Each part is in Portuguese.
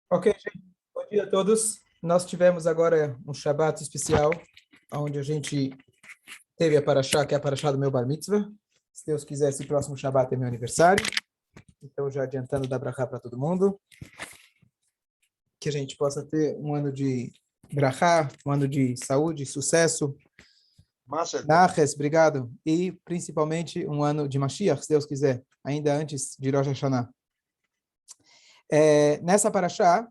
Ok, gente. Bom dia a todos. Nós tivemos agora um Shabbat especial, onde a gente teve a Parashá, que é a Parashá do meu Bar Mitzvah. Se Deus quiser, esse próximo Shabbat é meu aniversário. Então, já adiantando da Brachá para todo mundo, que a gente possa ter um ano de Brachá, um ano de saúde, sucesso, Naches, obrigado, e principalmente um ano de Mashiach, se Deus quiser, ainda antes de Rosh Hashanah. Nessa Parashá,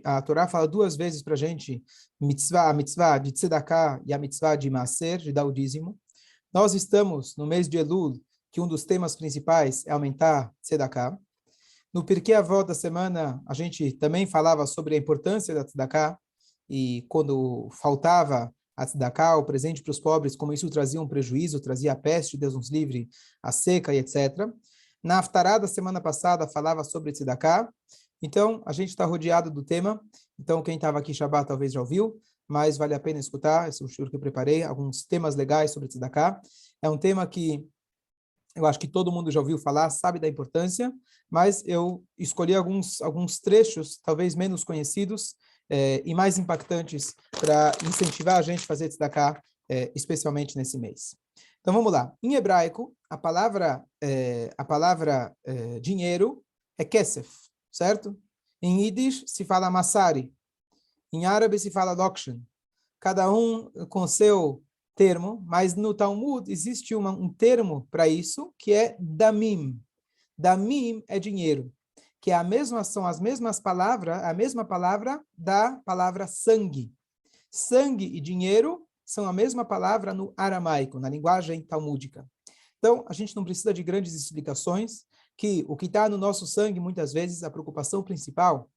a Torá fala duas vezes para a gente a mitzvah de tzedakah e a mitzvah de maaser, de dar o dízimo. Nós estamos no mês de Elul, que um dos temas principais é aumentar tzedakah. No Pirkei Avot da semana, a gente também falava sobre a importância da tzedakah, e quando faltava a tzedakah, o presente para os pobres, como isso trazia um prejuízo, trazia a peste, Deus nos livre, a seca e etc. Na Haftará da semana passada falava sobre tzedakah, então a gente está rodeado do tema, então quem estava aqui Shabbat talvez já ouviu, mas vale a pena escutar, esse é o shiur que eu preparei, alguns temas legais sobre tzedakah. É um tema que eu acho que todo mundo já ouviu falar, sabe da importância, mas eu escolhi alguns trechos, talvez menos conhecidos, e mais impactantes para incentivar a gente a fazer tzedakah, especialmente nesse mês. Então vamos lá. Em hebraico, a palavra dinheiro é kesef, certo? Em Yiddish se fala masari, em árabe se fala lokshen. Cada um com seu termo, mas no Talmud existe um termo para isso, que é damim. Damim é dinheiro, que são as mesmas palavras, a mesma palavra da palavra sangue. Sangue e dinheiro são a mesma palavra no aramaico, na linguagem talmúdica. Então, a gente não precisa de grandes explicações, que o que está no nosso sangue, muitas vezes, a preocupação principal,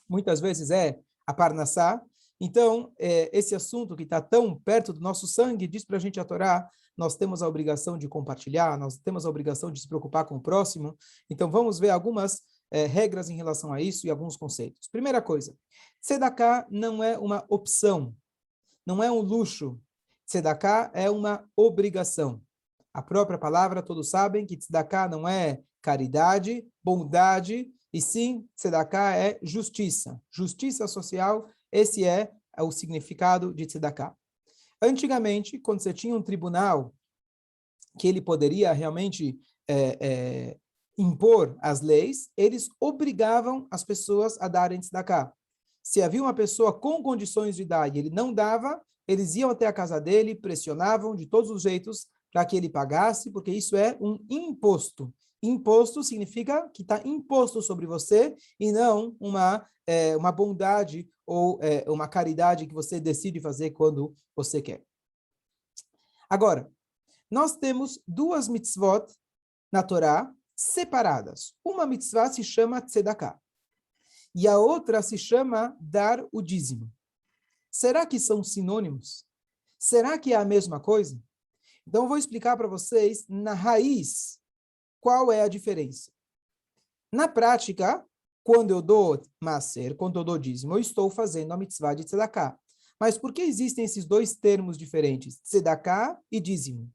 muitas vezes é a parnassá. Então, esse assunto que está tão perto do nosso sangue, diz para a gente a Torá, nós temos a obrigação de compartilhar, nós temos a obrigação de se preocupar com o próximo. Então, vamos ver algumas regras em relação a isso e alguns conceitos. Primeira coisa, tzedakah não é uma opção, não é um luxo. Tzedakah é uma obrigação. A própria palavra, todos sabem que tzedakah não é caridade, bondade, e sim, tzedakah é justiça. Justiça social, esse é o significado de tzedakah. Antigamente, quando você tinha um tribunal que ele poderia realmente impor as leis, eles obrigavam as pessoas a darem tzedakah. Se havia uma pessoa com condições de dar e ele não dava, eles iam até a casa dele, pressionavam de todos os jeitos para que ele pagasse, porque isso é um imposto. Imposto significa que está imposto sobre você e não uma bondade ou uma caridade que você decide fazer quando você quer. Agora, nós temos duas mitzvot na Torá separadas. Uma mitzvah se chama tzedakah e a outra se chama dar o dízimo. Será que são sinônimos? Será que é a mesma coisa? Então, eu vou explicar para vocês, na raiz, qual é a diferença. Na prática, quando eu dou maaser, quando eu dou dízimo, eu estou fazendo a mitzvah de tzedakah. Mas por que existem esses dois termos diferentes, tzedakah e dízimo?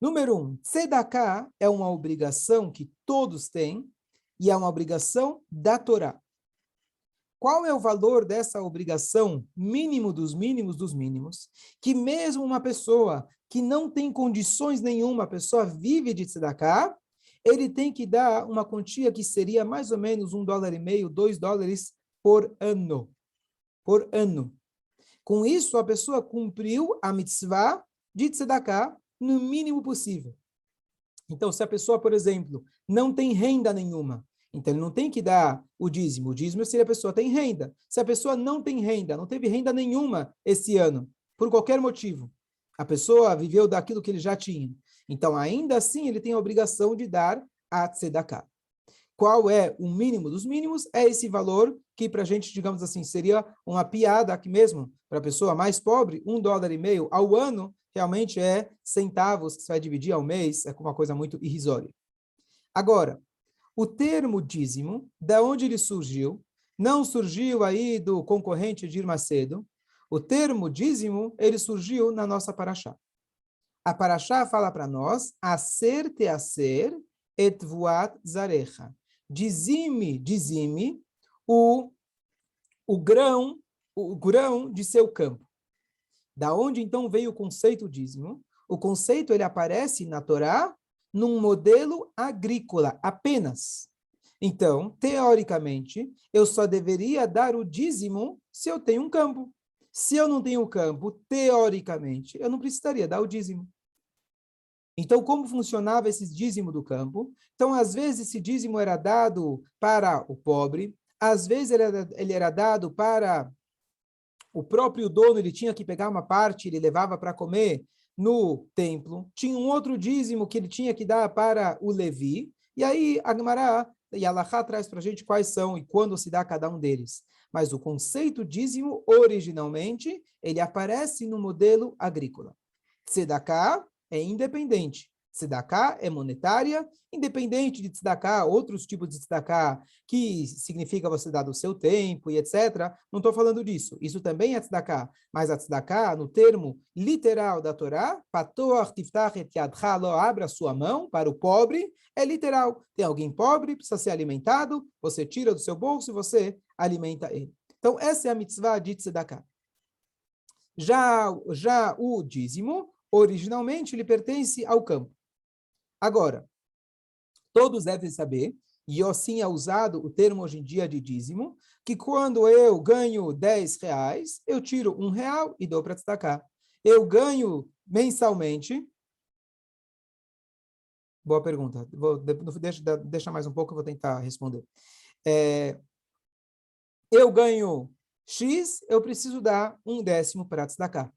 Número 1, tzedakah é uma obrigação que todos têm e é uma obrigação da Torá. Qual é o valor dessa obrigação mínimo dos mínimos dos mínimos? Que mesmo uma pessoa que não tem condições nenhuma, a pessoa vive de tzedakah, ele tem que dar uma quantia que seria mais ou menos $1,50, $2 por ano. Por ano. Com isso, a pessoa cumpriu a mitzvah de tzedakah no mínimo possível. Então, se a pessoa, por exemplo, não tem renda nenhuma, então ele não tem que dar o dízimo. O dízimo seria a pessoa tem renda. Se a pessoa não tem renda, não teve renda nenhuma esse ano, por qualquer motivo, a pessoa viveu daquilo que ele já tinha. Então, ainda assim, ele tem a obrigação de dar a tzedakah. Qual é o mínimo dos mínimos? É esse valor que para a gente, digamos assim, seria uma piada aqui mesmo, para a pessoa mais pobre, $1,50 ao ano, realmente é centavos que você vai dividir ao mês, é uma coisa muito irrisória. Agora, o termo dízimo, da onde ele surgiu? Não surgiu aí do concorrente Edir Macedo. O termo dízimo, ele surgiu na nossa paraxá. A paraxá fala para nós, aser teaser et vuat zarecha. Dizime o, o grão de seu campo. Da onde então veio o conceito dízimo? O conceito ele aparece na Torá num modelo agrícola apenas. Então, teoricamente, eu só deveria dar o dízimo se eu tenho um campo. Se eu não tenho um campo, teoricamente, eu não precisaria dar o dízimo. Então, como funcionava esse dízimo do campo? Então, às vezes, esse dízimo era dado para o pobre, às vezes ele era dado para o próprio dono, ele tinha que pegar uma parte, ele levava para comer no templo. Tinha um outro dízimo que ele tinha que dar para o Levi. E aí, a Gemara e a Halachá traz para a gente quais são e quando se dá cada um deles. Mas o conceito dízimo, originalmente, ele aparece no modelo agrícola. Tzedakah é independente. Tzedakah é monetária, independente de tzedakah, outros tipos de tzedakah, que significa você dar do seu tempo e etc. Não estou falando disso. Isso também é tzedakah. Mas a tzedakah, no termo literal da Torá, patoach tiftach et yadcha lo, abra sua mão para o pobre, é literal. Tem alguém pobre, precisa ser alimentado, você tira do seu bolso e você alimenta ele. Então, essa é a mitzvah de tzedakah. Já o dízimo, originalmente, ele pertence ao campo. Agora, todos devem saber, e assim é usado o termo hoje em dia de dízimo, que quando eu ganho 10 reais, eu tiro R$ 1 e dou para destacar. Eu ganho mensalmente. Boa pergunta. Deixa mais um pouco, eu vou tentar responder. Eu ganho X, eu preciso dar 1/10 para destacar.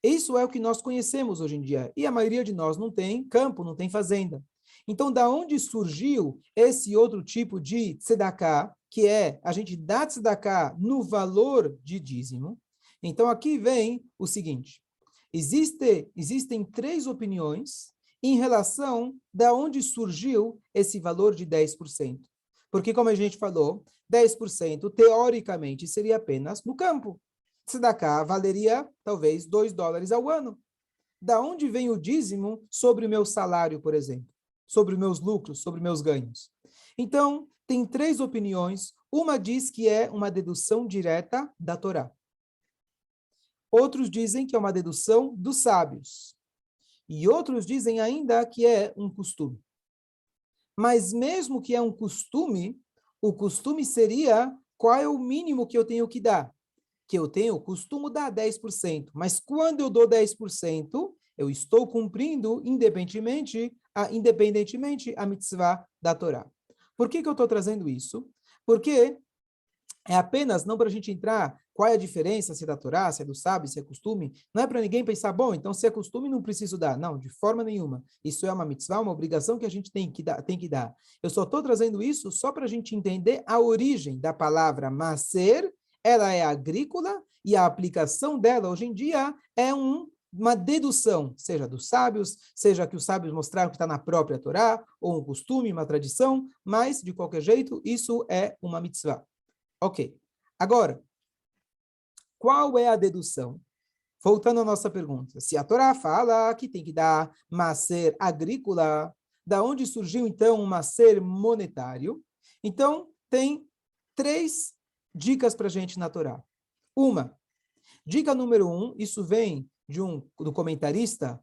Isso é o que nós conhecemos hoje em dia. E a maioria de nós não tem campo, não tem fazenda. Então, da onde surgiu esse outro tipo de tzedakah, que é a gente dá tzedakah no valor de dízimo? Então, aqui vem o seguinte. Existem 3 opiniões em relação da onde surgiu esse valor de 10%. Porque, como a gente falou, 10% teoricamente seria apenas no campo. Tzedakah valeria talvez $2 ao ano. Da onde vem o dízimo sobre o meu salário, por exemplo? Sobre os meus lucros, sobre meus ganhos? Então, tem 3 opiniões. Uma diz que é uma dedução direta da Torá. Outros dizem que é uma dedução dos sábios. E outros dizem ainda que é um costume. Mas mesmo que é um costume, o costume seria qual é o mínimo que eu tenho que dar? Que eu costumo dar 10%, mas quando eu dou 10%, eu estou cumprindo independentemente a mitzvah da Torá. Por que eu estou trazendo isso? Porque é apenas, não para a gente entrar, qual é a diferença, se é da Torá, se é do sábio, se é costume, não é para ninguém pensar, bom, então se é costume não preciso dar. Não, de forma nenhuma. Isso é uma mitzvah, uma obrigação que a gente tem que dar. Eu só estou trazendo isso só para a gente entender a origem da palavra maser. Ela é agrícola e a aplicação dela hoje em dia é uma dedução, seja dos sábios, seja que os sábios mostraram que está na própria Torá, ou um costume, uma tradição, mas, de qualquer jeito, isso é uma mitzvah. Ok. Agora, qual é a dedução? Voltando à nossa pergunta. Se a Torá fala que tem que dar maser agrícola, da onde surgiu, então, um maser monetário? Então, tem 3 dicas para a gente na Torá. Dica número 1, isso vem do comentarista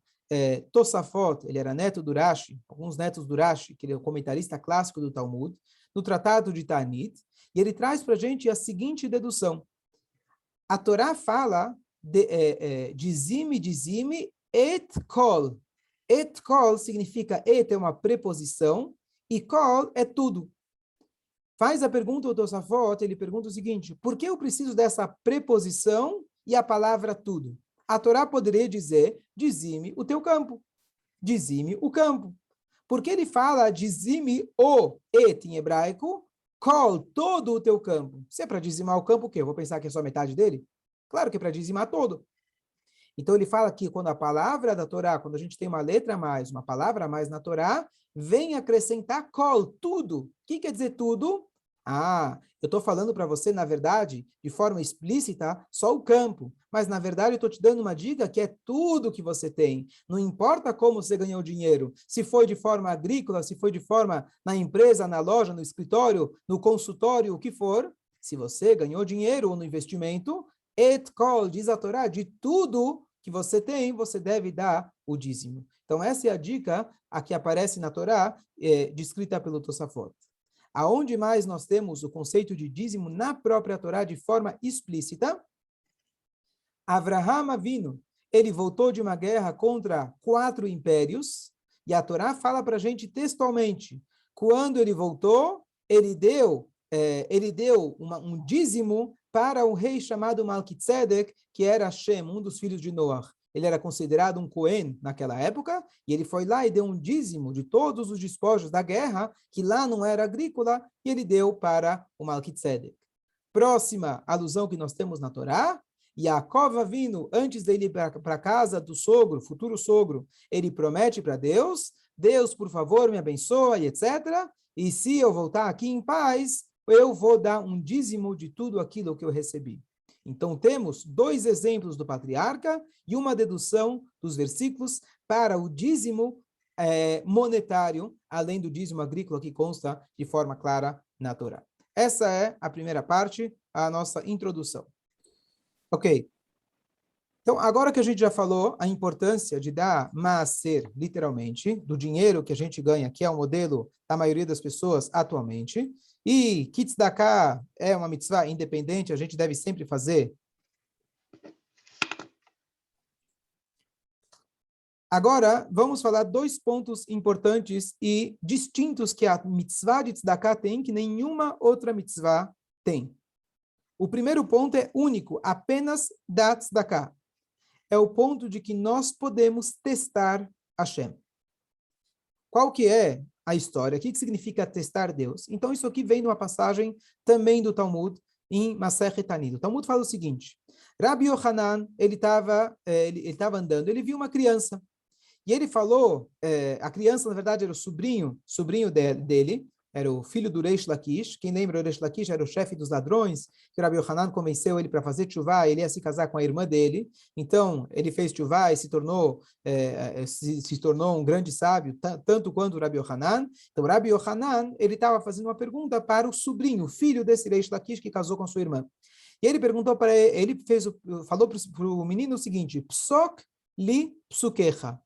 Tosafot, ele era neto do Rashi, alguns netos do Rashi, que ele é o comentarista clássico do Talmud, no Tratado de Ta'anit, e ele traz para a gente a seguinte dedução. A Torá fala dizime, et kol. Et kol significa et é uma preposição, e kol é tudo. Faz a pergunta ao Tosafot, ele pergunta o seguinte, por que eu preciso dessa preposição e a palavra tudo? A Torá poderia dizer, dizime o teu campo. Dizime o campo. Porque ele fala, dizime o et em hebraico, kol, todo o teu campo. Se é para dizimar o campo, o quê? Eu vou pensar que é só metade dele? Claro que é para dizimar todo. Então ele fala que quando a palavra da Torá, quando a gente tem uma letra a mais, uma palavra a mais na Torá, vem acrescentar kol, tudo. O que quer dizer tudo? Eu estou falando para você, na verdade, de forma explícita, só o campo. Mas, na verdade, eu estou te dando uma dica que é tudo que você tem. Não importa como você ganhou dinheiro. Se foi de forma agrícola, se foi de forma na empresa, na loja, no escritório, no consultório, o que for. Se você ganhou dinheiro no investimento, et kol, diz a Torá, de tudo que você tem, você deve dar o dízimo. Então, essa é a dica a que aparece na Torá, descrita pelo Tosafot. Aonde mais nós temos o conceito de dízimo na própria Torá de forma explícita? Avraham Avinu, ele voltou de uma guerra contra 4 impérios, e a Torá fala para a gente textualmente, quando ele voltou, ele deu um dízimo para um rei chamado Malquitzedek, que era Shem, um dos filhos de Noach. Ele era considerado um Cohen naquela época, e ele foi lá e deu um dízimo de todos os despojos da guerra, que lá não era agrícola, e ele deu para o Malquitzedek. Próxima alusão que nós temos na Torá, Yaakov Avinu, antes dele ir para a casa do sogro, futuro sogro, ele promete para Deus, Deus, por favor, me abençoa e etc. E se eu voltar aqui em paz, eu vou dar um dízimo de tudo aquilo que eu recebi. Então, temos 2 exemplos do patriarca e uma dedução dos versículos para o dízimo monetário, além do dízimo agrícola que consta de forma clara na Torá. Essa é a primeira parte, a nossa introdução. Ok. Então, agora que a gente já falou a importância de dar maaser, literalmente, do dinheiro que a gente ganha, que é o modelo da maioria das pessoas atualmente, e que tzedakah é uma mitzvah independente, a gente deve sempre fazer. Agora, vamos falar 2 pontos importantes e distintos que a mitzvah de tzedakah tem, que nenhuma outra mitzvah tem. O primeiro ponto é único, apenas da tzedakah. É o ponto de que nós podemos testar Hashem. Qual que é a história? O que significa testar Deus? Então, isso aqui vem numa passagem também do Talmud, em Masechet Tanit. O Talmud fala o seguinte, Rabbi Yochanan, ele estava andando, ele viu uma criança. E ele falou, a criança, na verdade, era o sobrinho dele, era o filho do Reish Lakish. Quem lembra, o Reish Lakish era o chefe dos ladrões, que o Rabbi Yochanan convenceu ele para fazer tchuvá, ele ia se casar com a irmã dele. Então, ele fez tchuvá e se tornou um grande sábio, tanto quanto o Rabbi Yochanan. Então, o Rabbi Yochanan, ele estava fazendo uma pergunta para o sobrinho, filho desse Reish Lakish, que casou com sua irmã. E ele perguntou para ele, falou para o menino o seguinte, Psok li psukecha.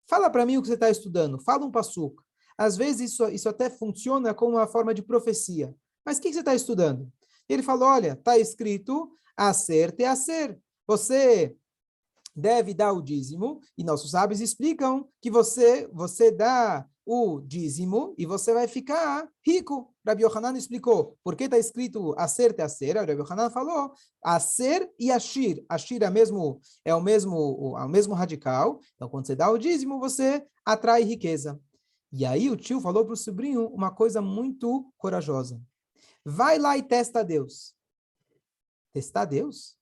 Fala para mim o que você está estudando, fala um passuco. Às vezes isso até funciona como uma forma de profecia. Mas o que você está estudando? Ele falou, olha, está escrito, aser te aser. Você deve dar o dízimo, e nossos sábios explicam que você dá o dízimo e você vai ficar rico. Rabbi Yochanan explicou por que está escrito aser te aser. Rabbi Yochanan falou aser e ashir. Ashir é o mesmo radical. Então, quando você dá o dízimo, você atrai riqueza. E aí o tio falou para o sobrinho uma coisa muito corajosa. Vai lá e testa Deus. Testar Deus?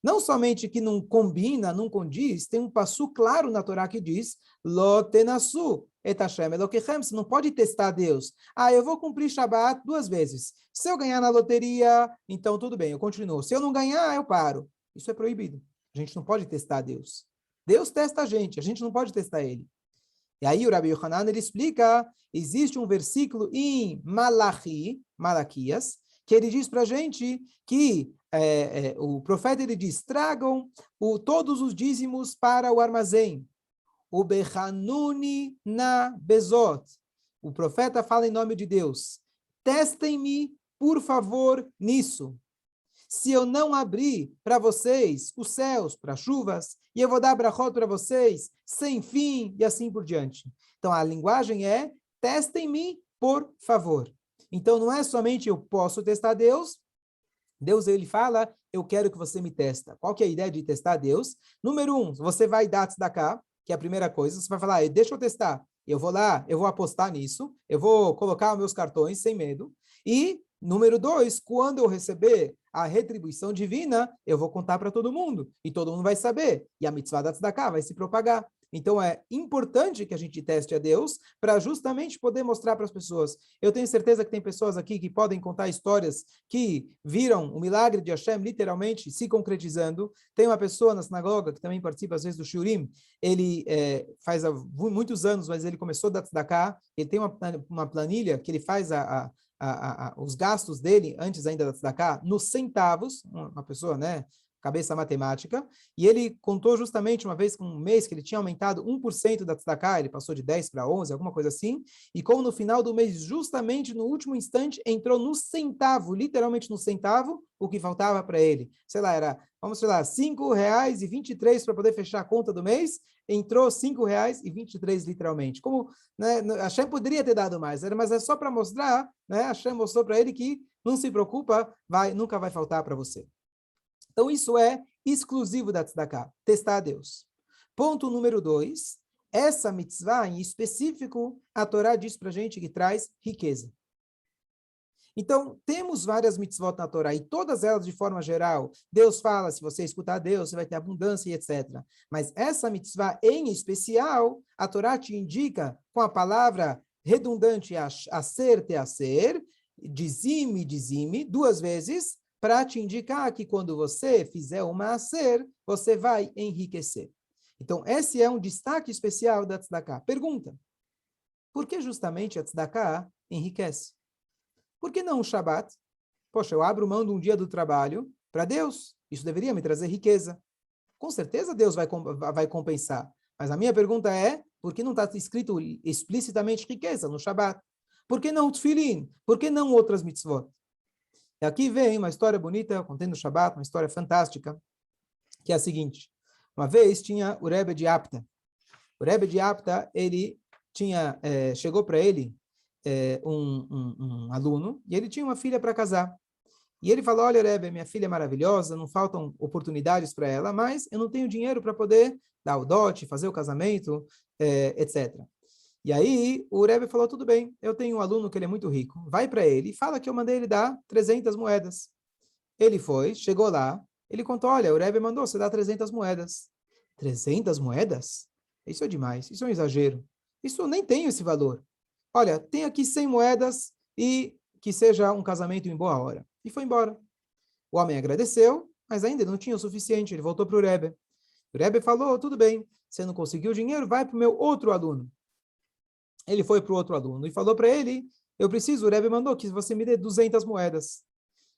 Não somente que não combina, não condiz, tem um passo claro na Torá que diz Lo tenasu et Hashem Elokechem. Você não pode testar Deus. Eu vou cumprir Shabat 2 vezes. Se eu ganhar na loteria, então tudo bem, eu continuo. Se eu não ganhar, eu paro. Isso é proibido. A gente não pode testar Deus. Deus testa a gente não pode testar ele. E aí o Rabbi Yochanan, ele explica, existe um versículo em Malaquias, que ele diz para a gente que o profeta, ele diz, tragam todos os dízimos para o armazém. O Bechanuni na Bezot. O profeta fala em nome de Deus. Testem-me, por favor, nisso. Se eu não abrir para vocês os céus para chuvas, e eu vou dar brachot para vocês sem fim, e assim por diante. Então, a linguagem é, testem-me, por favor. Então, não é somente eu posso testar Deus, Deus, ele fala, eu quero que você me testa. Qual que é a ideia de testar Deus? Número 1, você vai dar tzedakah, que é a primeira coisa, você vai falar, deixa eu testar. Eu vou lá, eu vou apostar nisso, eu vou colocar os meus cartões sem medo, e número 2, quando eu receber a retribuição divina, eu vou contar para todo mundo, e todo mundo vai saber, e a mitzvah da tzedakah vai se propagar. Então, é importante que a gente teste a Deus para justamente poder mostrar para as pessoas. Eu tenho certeza que tem pessoas aqui que podem contar histórias que viram o milagre de Hashem literalmente se concretizando. Tem uma pessoa na sinagoga que também participa às vezes do Shurim. Ele faz há muitos anos, mas ele começou da tzedakah. Ele tem uma planilha que ele faz os gastos dele, antes ainda da tzedakah, nos centavos, uma pessoa, né, cabeça matemática, e ele contou justamente uma vez, com um mês, que ele tinha aumentado 1% da tzedakah, ele passou de 10 para 11, alguma coisa assim, e como no final do mês, justamente no último instante, entrou no centavo, literalmente no centavo, o que faltava para ele. Sei lá, era, vamos sei lá, R$ 5,23 para poder fechar a conta do mês, entrou R$ 5,23 literalmente. Como, né, a Hashem poderia ter dado mais, mas é só para mostrar, né, a Hashem mostrou para ele que não se preocupa, nunca vai faltar para você. Então, isso é exclusivo da tzedakah, testar a Deus. Ponto número 2, essa mitzvah em específico, a Torá diz para a gente que traz riqueza. Então, temos várias mitzvot na Torá, e todas elas, de forma geral, Deus fala, se você escutar Deus, você vai ter abundância e etc. Mas essa mitzvah, em especial, a Torá te indica, com a palavra redundante, aser, teaser, dizime, dizime, 2 vezes, para te indicar que quando você fizer uma aser, você vai enriquecer. Então, esse é um destaque especial da tzedakah. Pergunta, por que justamente a tzedakah enriquece? Por que não o Shabat? Poxa, eu abro mão de um dia do trabalho para Deus. Isso deveria me trazer riqueza. Com certeza Deus vai compensar. Mas a minha pergunta é, por que não está escrito explicitamente riqueza no Shabat? Por que não o Tfilin? Por que não outras mitzvot? E aqui vem uma história bonita, eu contei no Shabat, uma história fantástica, que é a seguinte. Uma vez tinha o Rebbe de Apta. O Rebbe de Apta, ele chegou para ele um aluno, e ele tinha uma filha para casar. E ele falou, olha, Rebbe, minha filha é maravilhosa, não faltam oportunidades para ela, mas eu não tenho dinheiro para poder dar o dote, fazer o casamento, etc. E aí o Rebbe falou, tudo bem, eu tenho um aluno que ele é muito rico, vai para ele e fala que eu mandei ele dar 300 moedas. Ele foi, chegou lá, ele contou, olha, o Rebbe mandou você dar 300 moedas. 300 moedas? Isso é demais, isso é um exagero. Isso nem tem esse valor. Olha, tem aqui 100 moedas e que seja um casamento em boa hora. E foi embora. O homem agradeceu, mas ainda não tinha o suficiente, ele voltou para o Rebbe. O Rebbe falou, tudo bem, você não conseguiu o dinheiro, vai para o meu outro aluno. Ele foi para o outro aluno e falou para ele, eu preciso, o Rebbe mandou que você me dê 200 moedas.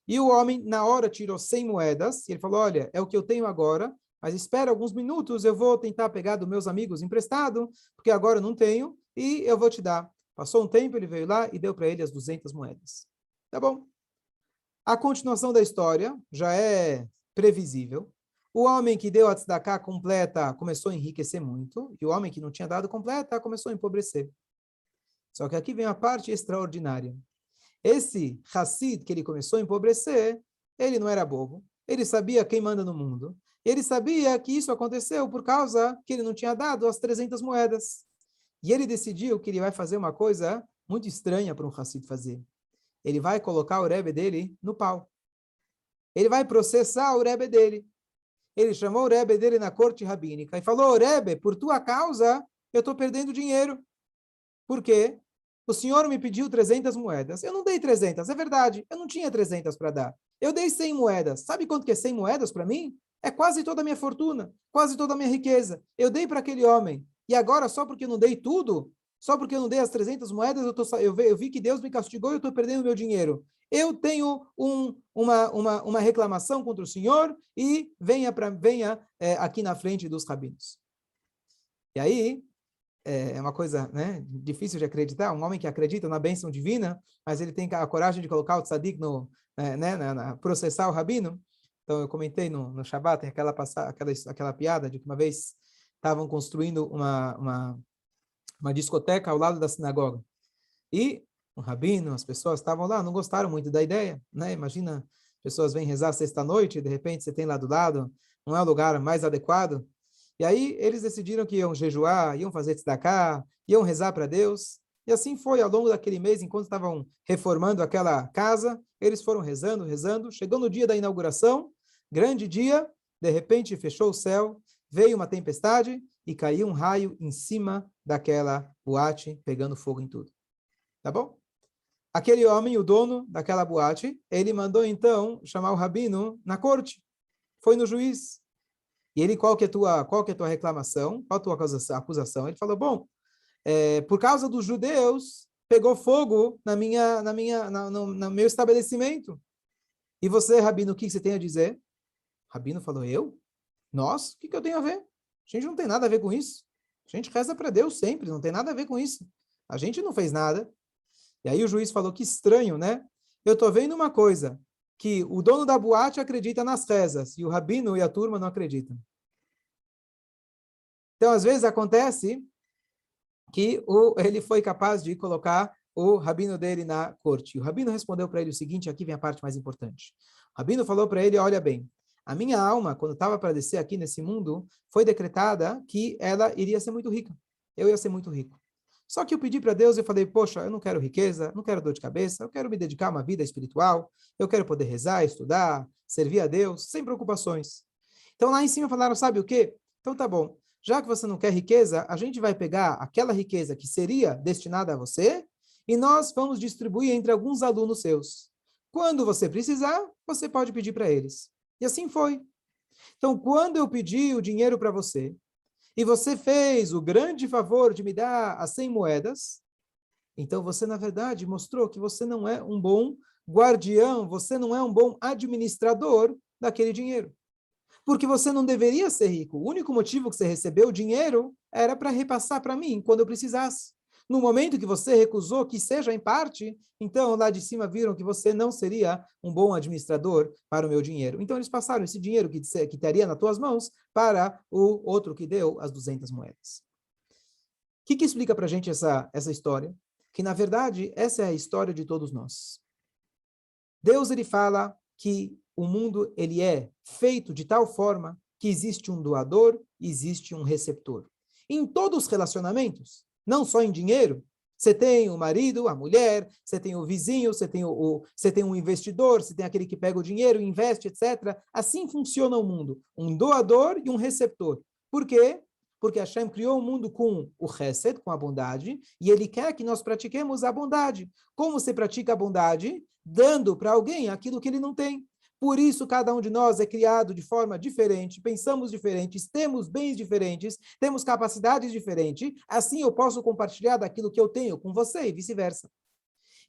E o homem, na hora, tirou 100 moedas, e ele falou, olha, é o que eu tenho agora, mas espera alguns minutos, eu vou tentar pegar dos meus amigos emprestado, porque agora eu não tenho, e eu vou te dar. Passou um tempo, ele veio lá e deu para ele as 200 moedas. Tá bom? A continuação da história já é previsível. O homem que deu a tzedakah completa começou a enriquecer muito, e o homem que não tinha dado completa começou a empobrecer. Só que aqui vem a parte extraordinária. Esse Hassid que ele começou a empobrecer, ele não era bobo, ele sabia quem manda no mundo, ele sabia que isso aconteceu por causa que ele não tinha dado as 300 moedas. E ele decidiu que ele vai fazer uma coisa muito estranha para um Hassid fazer. Ele vai colocar o Rebbe dele no pau. Ele vai processar o Rebbe dele. Ele chamou o Rebbe dele na corte rabínica e falou, Rebbe, por tua causa, eu estou perdendo dinheiro. Por quê? O senhor me pediu 300 moedas. Eu não dei 300, é verdade. Eu não tinha 300 para dar. Eu dei 100 moedas. Sabe quanto que é 100 moedas para mim? É quase toda a minha fortuna, quase toda a minha riqueza. Eu dei para aquele homem. E agora, só porque eu não dei tudo, só porque eu não dei as 300 moedas, eu vi que Deus me castigou e eu estou perdendo meu dinheiro. Eu tenho uma reclamação contra o senhor e venha aqui na frente dos rabinos. E aí, é uma coisa, né, difícil de acreditar, um homem que acredita na bênção divina, mas ele tem a coragem de colocar o tzadik processar o rabino. Então, eu comentei no Shabbat, tem aquela piada de que uma vez estavam construindo uma discoteca ao lado da sinagoga. E o rabino, as pessoas estavam lá, não gostaram muito da ideia, né? Imagina, pessoas vêm rezar sexta-noite, e de repente você tem lá do lado, não é o lugar mais adequado. E aí eles decidiram que iam jejuar, iam fazer tzedakah, iam rezar para Deus. E assim foi ao longo daquele mês, enquanto estavam reformando aquela casa, eles foram rezando, rezando. Chegou no dia da inauguração, grande dia, de repente fechou o céu, veio uma tempestade e caiu um raio em cima daquela boate, pegando fogo em tudo. Tá bom? Aquele homem, o dono daquela boate, ele mandou então chamar o rabino na corte. Foi no juiz. E ele, qual que é a tua reclamação? Qual a tua acusação? Ele falou, bom, por causa dos judeus, pegou fogo no meu estabelecimento. E você, Rabino, o que você tem a dizer? Rabino falou, eu? Nós? O que eu tenho a ver? A gente não tem nada a ver com isso. A gente reza para Deus sempre, não tem nada a ver com isso. A gente não fez nada. E aí o juiz falou, que estranho, né? Eu estou vendo uma coisa, que o dono da boate acredita nas rezas, e o Rabino e a turma não acreditam. Então, às vezes, acontece que ele foi capaz de colocar o rabino dele na corte. E o rabino respondeu para ele o seguinte, aqui vem a parte mais importante. O rabino falou para ele, olha bem, a minha alma, quando estava para descer aqui nesse mundo, foi decretada que ela iria ser muito rica. Eu ia ser muito rico. Só que eu pedi para Deus e falei, poxa, eu não quero riqueza, não quero dor de cabeça, eu quero me dedicar a uma vida espiritual, eu quero poder rezar, estudar, servir a Deus, sem preocupações. Então lá em cima falaram, sabe o quê? Então tá bom, já que você não quer riqueza, a gente vai pegar aquela riqueza que seria destinada a você e nós vamos distribuir entre alguns alunos seus. Quando você precisar, você pode pedir para eles. E assim foi. Então, quando eu pedi o dinheiro para você, e você fez o grande favor de me dar as 100 moedas, então você, na verdade, mostrou que você não é um bom guardião, você não é um bom administrador daquele dinheiro. Porque você não deveria ser rico. O único motivo que você recebeu o dinheiro era para repassar para mim quando eu precisasse. No momento que você recusou, que seja em parte, então lá de cima viram que você não seria um bom administrador para o meu dinheiro. Então eles passaram esse dinheiro que estaria nas tuas mãos para o outro que deu as 200 moedas. O que explica para a gente essa história? Que, na verdade, essa é a história de todos nós. Deus, ele fala que o mundo ele é feito de tal forma que existe um doador, existe um receptor. Em todos os relacionamentos, não só em dinheiro, você tem o marido, a mulher, você tem o vizinho, você tem um investidor, você tem aquele que pega o dinheiro, investe, etc. Assim funciona o mundo. Um doador e um receptor. Por quê? Porque Hashem criou o mundo com o Hesed, com a bondade, e Ele quer que nós pratiquemos a bondade. Como você pratica a bondade? Dando para alguém aquilo que ele não tem. Por isso, cada um de nós é criado de forma diferente, pensamos diferentes, temos bens diferentes, temos capacidades diferentes. Assim, eu posso compartilhar daquilo que eu tenho com você e vice-versa.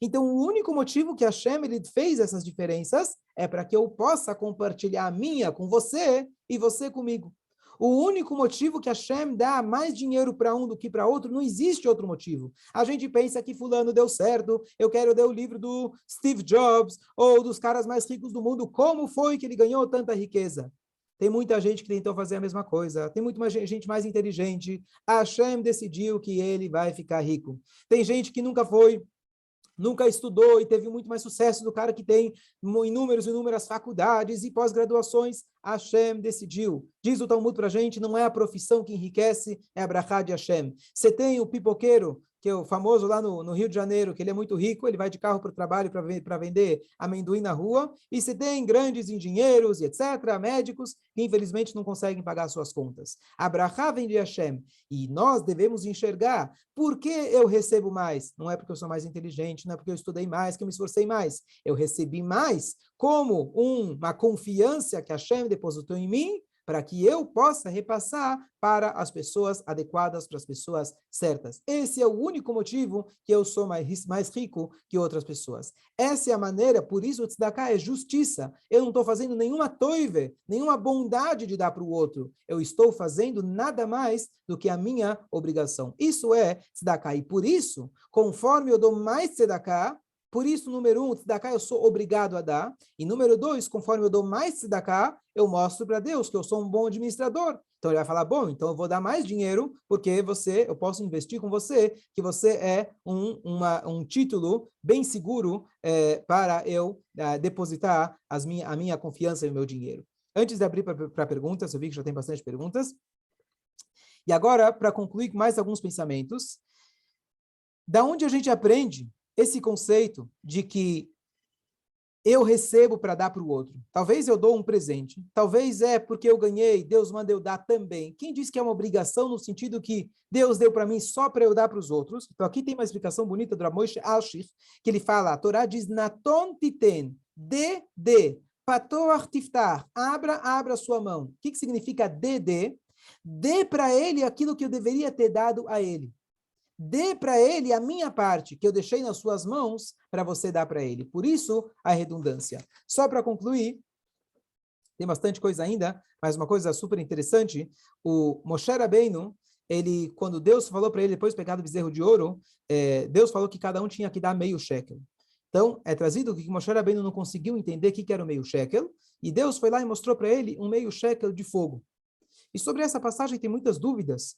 Então, o único motivo que Hashem ele fez essas diferenças é para que eu possa compartilhar a minha com você e você comigo. O único motivo que Hashem dá mais dinheiro para um do que para outro, não existe outro motivo. A gente pensa que fulano deu certo, eu quero ler o livro do Steve Jobs, ou dos caras mais ricos do mundo, como foi que ele ganhou tanta riqueza? Tem muita gente que tentou fazer a mesma coisa, tem muita gente mais inteligente. Hashem decidiu que ele vai ficar rico. Tem gente que nunca estudou e teve muito mais sucesso do cara que tem inúmeras faculdades e pós-graduações. Hashem decidiu. Diz o Talmud para a gente, não é a profissão que enriquece, é a brachá de Hashem. Você tem o pipoqueiro, que é o famoso lá no Rio de Janeiro, que ele é muito rico, ele vai de carro para o trabalho para vender amendoim na rua, e você tem grandes engenheiros e etc., médicos, que infelizmente não conseguem pagar suas contas. A brachá vem de Hashem, e nós devemos enxergar por que eu recebo mais. Não é porque eu sou mais inteligente, não é porque eu estudei mais, que eu me esforcei mais. Eu recebi mais como uma confiança que Hashem depositou em mim, para que eu possa repassar para as pessoas adequadas, para as pessoas certas. Esse é o único motivo que eu sou mais rico que outras pessoas. Essa é a maneira, por isso o tzedakah é justiça. Eu não estou fazendo nenhuma toive, nenhuma bondade de dar para o outro. Eu estou fazendo nada mais do que a minha obrigação. Isso é tzedakah. E por isso, conforme eu dou mais tzedakah, por isso, número 1, tzedakah eu sou obrigado a dar. E número 2, conforme eu dou mais tzedakah, eu mostro para Deus que eu sou um bom administrador. Então ele vai falar, bom, então eu vou dar mais dinheiro, porque eu posso investir com você, que você é um título bem seguro para eu depositar a minha confiança e o meu dinheiro. Antes de abrir para perguntas, eu vi que já tem bastante perguntas. E agora, para concluir com mais alguns pensamentos, da onde a gente aprende esse conceito de que eu recebo para dar para o outro? Talvez eu dou um presente, talvez é porque eu ganhei, Deus manda eu dar também. Quem diz que é uma obrigação no sentido que Deus deu para mim só para eu dar para os outros? Então aqui tem uma explicação bonita do Ramosh Alshich, que ele fala, a Torá diz, Naton titen, dê, patoach tiftar, abra a sua mão. O que significa dê? Dê para ele aquilo que eu deveria ter dado a ele. dê para ele a minha parte, que eu deixei nas suas mãos, para você dar para ele. Por isso, a redundância. Só para concluir, tem bastante coisa ainda, mas uma coisa super interessante, o Moshe Rabbeinu, ele, quando Deus falou para ele, depois de pegar o bezerro de ouro, Deus falou que cada um tinha que dar meio shekel. Então, é trazido que Moshe Rabbeinu não conseguiu entender o que era o meio shekel, e Deus foi lá e mostrou para ele um meio shekel de fogo. E sobre essa passagem tem muitas dúvidas,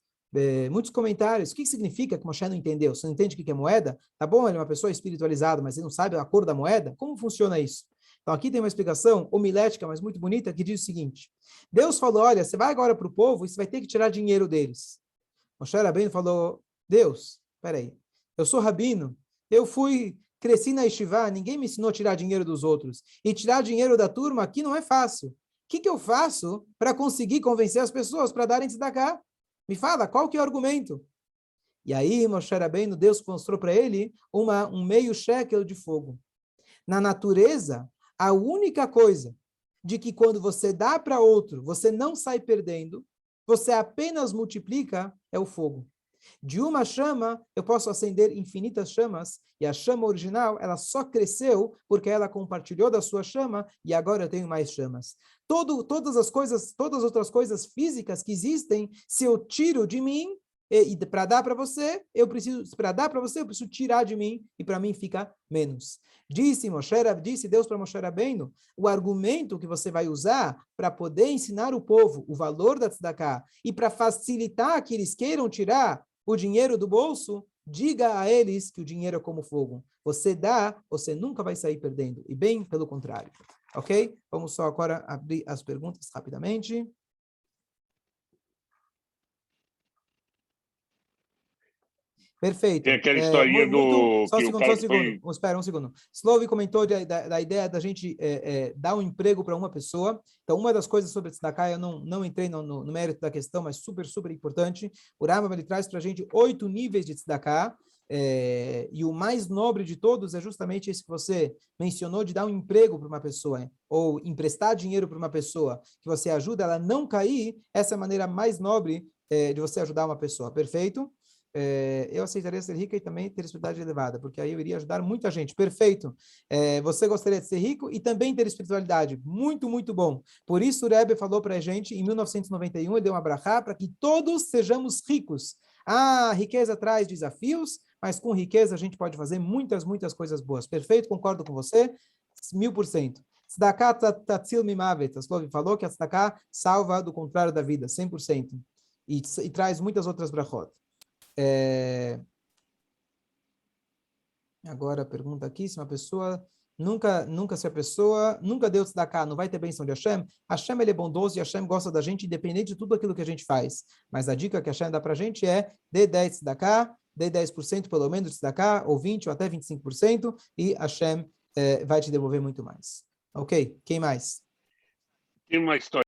muitos comentários. O que significa que Moshe não entendeu? Você não entende o que é moeda? Tá bom, ele é uma pessoa espiritualizada, mas ele não sabe a cor da moeda? Como funciona isso? Então aqui tem uma explicação homilética, mas muito bonita, que diz o seguinte: Deus falou, olha, você vai agora para o povo e você vai ter que tirar dinheiro deles. Moshe Rabbeinu falou, Deus, peraí, eu sou rabino, cresci na Yeshiva, ninguém me ensinou a tirar dinheiro dos outros. E tirar dinheiro da turma aqui não é fácil. O que eu faço para conseguir convencer as pessoas para darem tzedakah? Me fala, qual que é o argumento? E aí, Moshe Rabbeinu, Deus mostrou para ele um meio shekel de fogo. Na natureza, a única coisa de que quando você dá para outro, você não sai perdendo, você apenas multiplica, é o fogo. De uma chama, eu posso acender infinitas chamas, e a chama original, ela só cresceu porque ela compartilhou da sua chama, e agora eu tenho mais chamas. Todas as outras coisas físicas que existem, se eu tiro de mim, e para dar para você, eu preciso tirar de mim, e para mim fica menos. Disse Deus para Moshe Rabbeinu, o argumento que você vai usar para poder ensinar o povo o valor da tzedakah, e para facilitar que eles queiram tirar o dinheiro do bolso, diga a eles que o dinheiro é como fogo. Você dá, você nunca vai sair perdendo. E bem pelo contrário. Ok? Vamos só agora abrir as perguntas rapidamente. Perfeito. Tem aquela historinha Só um que o segundo, cara que foi... Espera um segundo. Slove comentou da ideia da gente dar um emprego para uma pessoa. Então, uma das coisas sobre tzedakah, eu não entrei no mérito da questão, mas super, super importante. O Rambam, ele traz para a gente 8 níveis de tzedakah, e o mais nobre de todos é justamente esse que você mencionou, de dar um emprego para uma pessoa, ou emprestar dinheiro para uma pessoa, que você ajuda ela a não cair. Essa é a maneira mais nobre de você ajudar uma pessoa. Perfeito? Eu aceitaria ser rica e também ter espiritualidade elevada, porque aí eu iria ajudar muita gente. Perfeito. Você gostaria de ser rico e também ter espiritualidade. Muito, muito bom. Por isso o Rebbe falou para a gente, em 1991, ele deu uma brachá para que todos sejamos ricos. A riqueza traz desafios, mas com riqueza a gente pode fazer muitas, muitas coisas boas. Perfeito, concordo com você, 1000%. Tzedakah tatzil mimavet. A Slove falou que a tzedakah salva do contrário da vida, 100%. E traz muitas outras brachot. Agora a pergunta aqui, se uma pessoa se a pessoa nunca deu tzedakah, não vai ter bênção de Hashem. Hashem, ele é bondoso e Hashem gosta da gente independente de tudo aquilo que a gente faz. Mas a dica que Hashem dá pra gente é dê 10 tzedakah, dê 10% pelo menos de tzedakah, ou 20% ou até 25%, e Hashem vai te devolver muito mais. Ok? Quem mais? Tem uma história